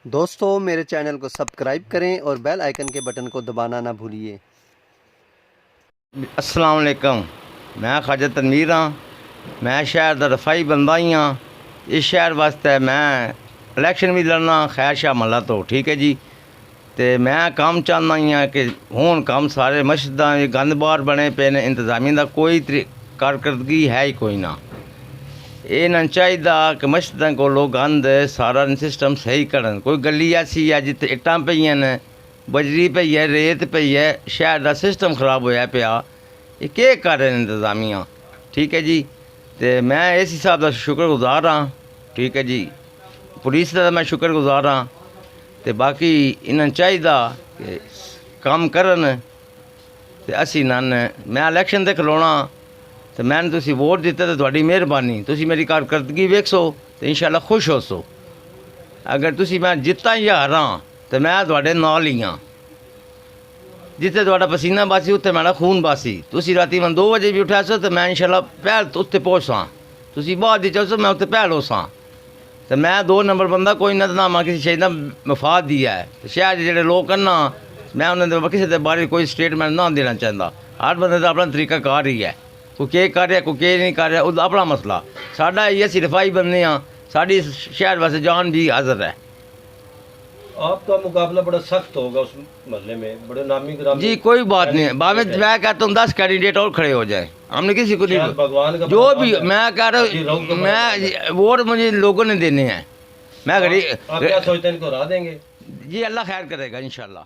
दोस्तों मेरे चैनल को सब्सक्राइब करें और बेल आइकन के बटन को दबाना ना भूलिए। अस्सलाम वालेकुम, मैं खवाजा तनवीर हाँ। मैं शहर का रफाई बंदा ही हाँ। इस शहर वास्ते मैं इलेक्शन भी लड़ना खैर शाह महला तो ठीक है जी। तो मैं काम चाहना ही हाँ कि हूँ काम सारे मस्जिदां गंद बार बने पे ने, इंतजामी का कोई कारकर्दगी है ही कोई ना। ये ना चाहिए कि मस्जिदां को लोग गंद सारा सिस्टम सही करन। कोई गली ऐसी है जिते इट्टां पईयां ने, बजरी पई है, रेत पई है, शहर का सिस्टम खराब होया पिया। ये क्या कर रहे हैं इंतजामिया, ठीक है जी। तो मैं इस हिसाब का शुक्रगुजार हाँ, ठीक है जी। पुलिस का मैं शुक्रगुजार हाँ। तो बाकी इन्हें चाहिए कि काम करन। तो असी नन मैं इलेक्शन ते खलोना, तो मैंने तुसी वोट दिता तो तुहाडी मेहरबानी, तुसी मेरी कारकर्दगी वेखसो तो इंशाल्लाह खुश हो सो। अगर तुसी मैं जिता ही हारा तो मैं तुहाडे नाल ही हाँ। जिते तुहाडा पसीना बासी उत्थे मेरा खून बासी। तुसी राती मैं 2 बजे भी उठा सो तो मैं इंशाल्लाह पहल उत्ते पहुँचा। तुसी बाद ही चलो मैं उत्ते पहल हो सा। तो मैं 2 नंबर बंदा कोई ना ना मैं किसी शहीद मफाद दिया है। तो शहर के जोड़े लोग करना मैं उन्होंने किसी के बारे कोई स्टेटमेंट ना देना चाहता। हर बंदे का अपना तरीका कार ही है। कोई के कर रहा, कोई के नहीं कर रहा, उसका अपना मसला। साडा ये सिर्फ ही बंदे हाँ, साड़ी शहर वास्ते जान भी हाजिर है। आपका मुकाबला बड़ा सख्त होगा उस महल्ले में, बड़े नामी ग्रामी जी कोई बात नहीं। बाद में मैं कहता हूँ 10 कैंडिडेट और खड़े हो जाए, हमने किसी को नहीं। भगवान का जो भी मैं कह रहा हूँ, मैं वोट मुझे लोगों ने देने हैं। मैं आप क्या सोचते हैं, इनको हरा देंगे? जी अल्लाह खैर करेगा इंशाल्लाह।